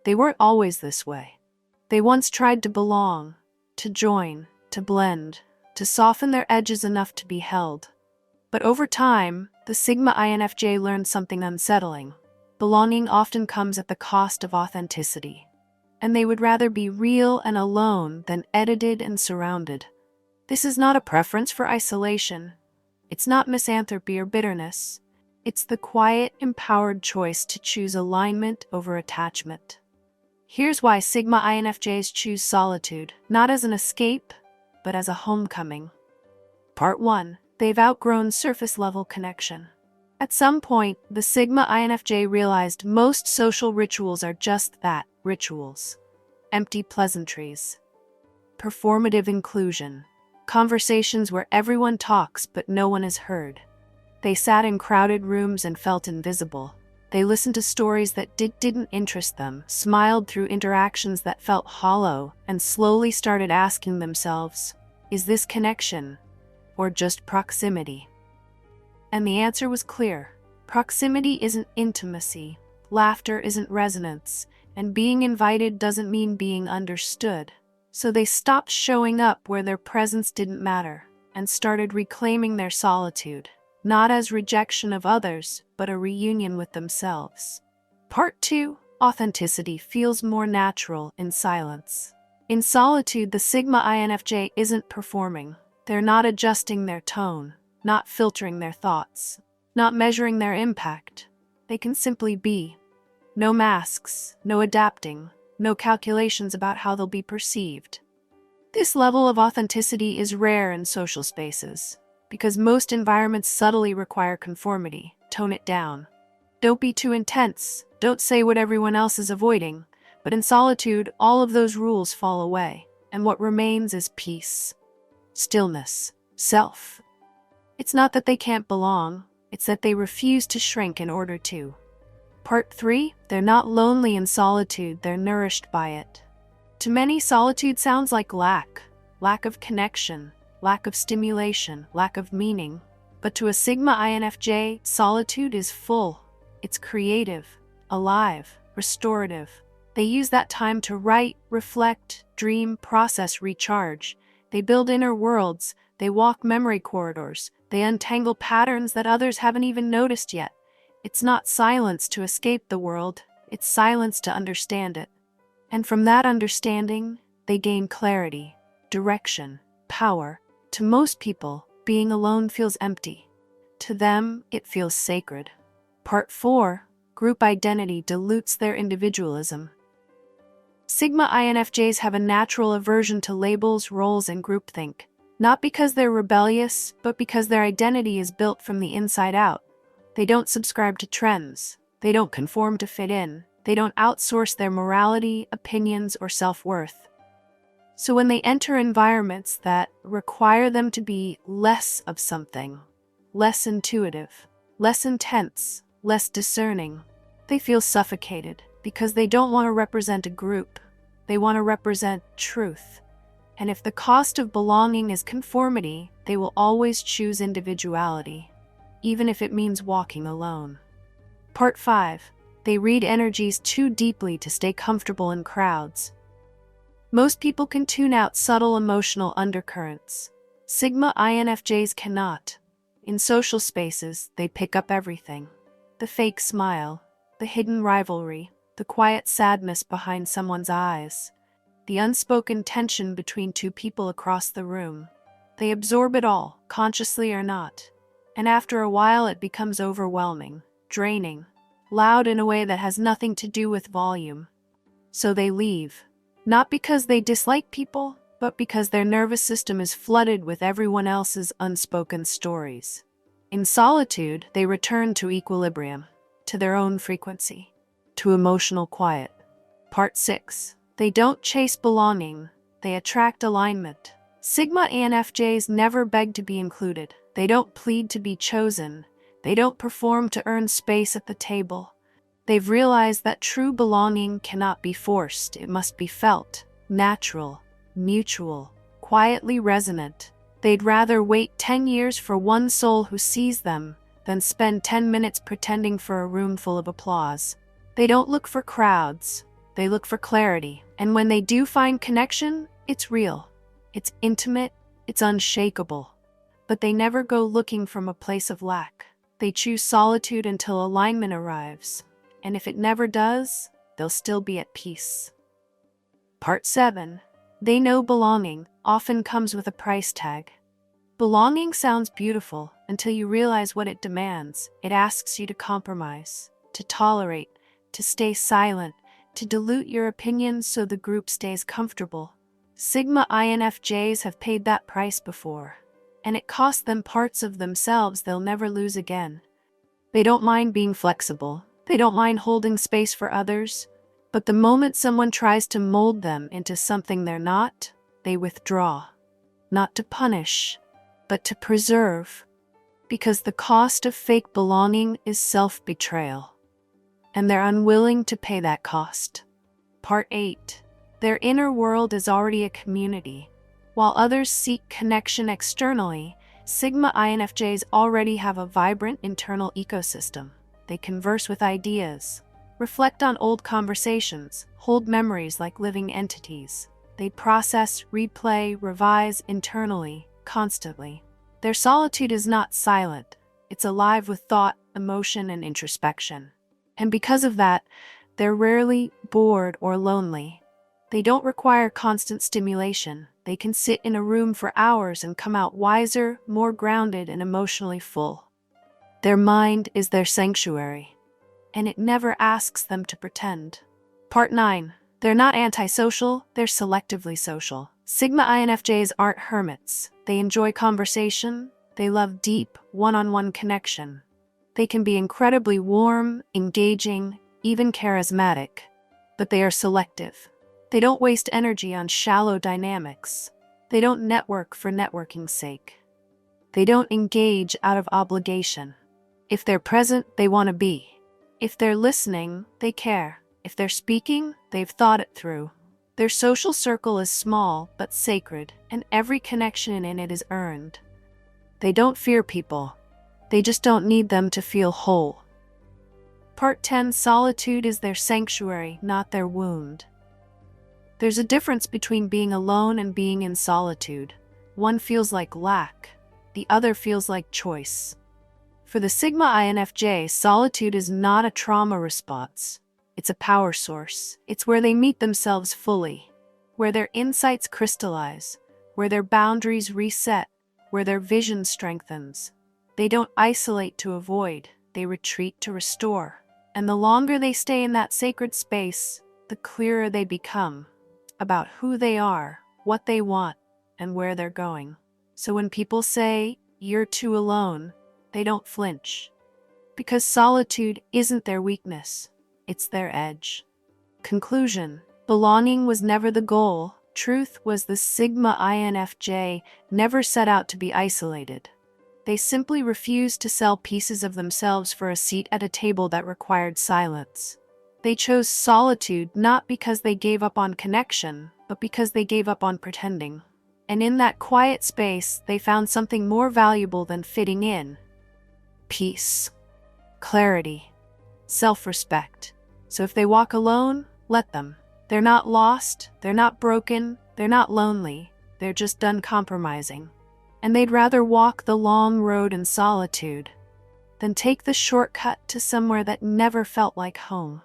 They weren't always this way. They once tried to belong, to join, to blend, to soften their edges enough to be held. But over time, the Sigma INFJ learned something unsettling. Belonging often comes at the cost of authenticity. And they would rather be real and alone than edited and surrounded. This is not a preference for isolation. It's not misanthropy or bitterness. It's the quiet, empowered choice to choose alignment over attachment. Here's why Sigma INFJs choose solitude, not as an escape, but as a homecoming. Part 1. They've outgrown surface-level connection. At some point, the Sigma INFJ realized most social rituals are just that, rituals. Empty pleasantries. Performative inclusion. Conversations where everyone talks but no one is heard. They sat in crowded rooms and felt invisible. They listened to stories that didn't interest them, smiled through interactions that felt hollow, and slowly started asking themselves, is this connection or just proximity? And the answer was clear. Proximity isn't intimacy, laughter isn't resonance, and being invited doesn't mean being understood. So they stopped showing up where their presence didn't matter, and started reclaiming their solitude, not as rejection of others, but a reunion with themselves. Part 2. Authenticity feels more natural in silence. In solitude, the Sigma INFJ isn't performing. They're not adjusting their tone, not filtering their thoughts, not measuring their impact. They can simply be. No masks, no adapting, no calculations about how they'll be perceived. This level of authenticity is rare in social spaces, because most environments subtly require conformity. Tone it down. Don't be too intense. Don't say what everyone else is avoiding. But in solitude, all of those rules fall away, and what remains is peace, stillness, self. It's not that they can't belong, it's that they refuse to shrink in order to. Part 3. They're not lonely in solitude, they're nourished by it. To many, solitude sounds like lack of connection, lack of stimulation, lack of meaning. But to a Sigma INFJ, solitude is full. It's creative, alive, restorative. They use that time to write, reflect, dream, process, recharge. They build inner worlds, they walk memory corridors, they untangle patterns that others haven't even noticed yet. It's not silence to escape the world, it's silence to understand it. And from that understanding, they gain clarity, direction, power. To most people, being alone feels empty. To them, it feels sacred. Part 4. Group identity dilutes their individualism. Sigma INFJs have a natural aversion to labels, roles, and groupthink, not because they're rebellious, but because their identity is built from the inside out. They don't subscribe to trends. They don't conform to fit in. They don't outsource their morality, opinions, or self-worth. So when they enter environments that require them to be less of something, less intuitive, less intense, less discerning, they feel suffocated because they don't want to represent a group. They want to represent truth. And if the cost of belonging is conformity, they will always choose individuality, even if it means walking alone. Part 5. They read energies too deeply to stay comfortable in crowds. Most people can tune out subtle emotional undercurrents. Sigma INFJs cannot. In social spaces, they pick up everything. The fake smile, the hidden rivalry, the quiet sadness behind someone's eyes, the unspoken tension between two people across the room. They absorb it all, consciously or not. And after a while it becomes overwhelming, draining, loud in a way that has nothing to do with volume. So they leave. Not because they dislike people, but because their nervous system is flooded with everyone else's unspoken stories. In solitude, they return to equilibrium, to their own frequency, to emotional quiet. Part 6. They don't chase belonging, they attract alignment. Sigma INFJs never beg to be included. They don't plead to be chosen. They don't perform to earn space at the table. They've realized that true belonging cannot be forced. It must be felt, natural, mutual, quietly resonant. They'd rather wait 10 years for one soul who sees them than spend 10 minutes pretending for a room full of applause. They don't look for crowds. They look for clarity, and when they do find connection, it's real. It's intimate, it's unshakable. But they never go looking from a place of lack. They choose solitude until alignment arrives, and if it never does, they'll still be at peace. Part 7. They know belonging often comes with a price tag. Belonging sounds beautiful until you realize what it demands. It asks you to compromise, to tolerate, to stay silent, to dilute your opinions so the group stays comfortable. Sigma INFJs have paid that price before, and it cost them parts of themselves they'll never lose again. They don't mind being flexible. They don't mind holding space for others. But the moment someone tries to mold them into something they're not, they withdraw. Not to punish, but to preserve. Because the cost of fake belonging is self-betrayal. And they're unwilling to pay that cost. Part 8. Their inner world is already a community. While others seek connection externally, Sigma INFJs already have a vibrant internal ecosystem. They converse with ideas, reflect on old conversations, hold memories like living entities. They process, replay, revise internally, constantly. Their solitude is not silent. It's alive with thought, emotion, and introspection. And because of that, they're rarely bored or lonely. They don't require constant stimulation. They can sit in a room for hours and come out wiser, more grounded, and emotionally full. Their mind is their sanctuary, and it never asks them to pretend. Part 9. They're not antisocial, they're selectively social. Sigma INFJs aren't hermits. They enjoy conversation. They love deep, one-on-one connection. They can be incredibly warm, engaging, even charismatic, but they are selective. They don't waste energy on shallow dynamics. They don't network for networking's sake. They don't engage out of obligation. If they're present, they want to be. If they're listening, they care. If they're speaking, they've thought it through. Their social circle is small but sacred, and every connection in it is earned. They don't fear people. They just don't need them to feel whole. Part 10. Solitude is their sanctuary, not their wound. There's a difference between being alone and being in solitude. One feels like lack. The other feels like choice. For the Sigma INFJ, solitude is not a trauma response. It's a power source. It's where they meet themselves fully, where their insights crystallize, where their boundaries reset, where their vision strengthens. They don't isolate to avoid, they retreat to restore. And the longer they stay in that sacred space, the clearer they become about who they are, what they want, and where they're going. So when people say, "You're too alone," they don't flinch. Because solitude isn't their weakness, it's their edge. Conclusion: belonging was never the goal. Truth was the Sigma INFJ never set out to be isolated. They simply refused to sell pieces of themselves for a seat at a table that required silence. They chose solitude not because they gave up on connection, but because they gave up on pretending. And in that quiet space, they found something more valuable than fitting in: peace, clarity, self-respect. So if they walk alone, let them. They're not lost, they're not broken, they're not lonely, they're just done compromising. And they'd rather walk the long road in solitude than take the shortcut to somewhere that never felt like home.